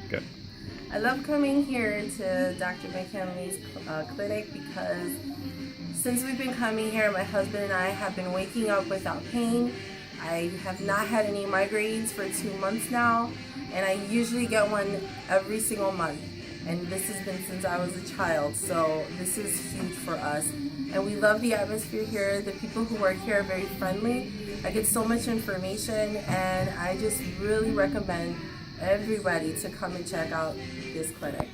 Good. I love coming here to Dr. McKinley's clinic because since we've been coming here, my husband and I have been waking up without pain. I have not had any migraines for 2 months now, and I usually get one every single month. And this has been since I was a child, so this is huge for us. And we love the atmosphere here. The people who work here are very friendly. I get so much information, and I just really recommend everybody to come and check out this clinic.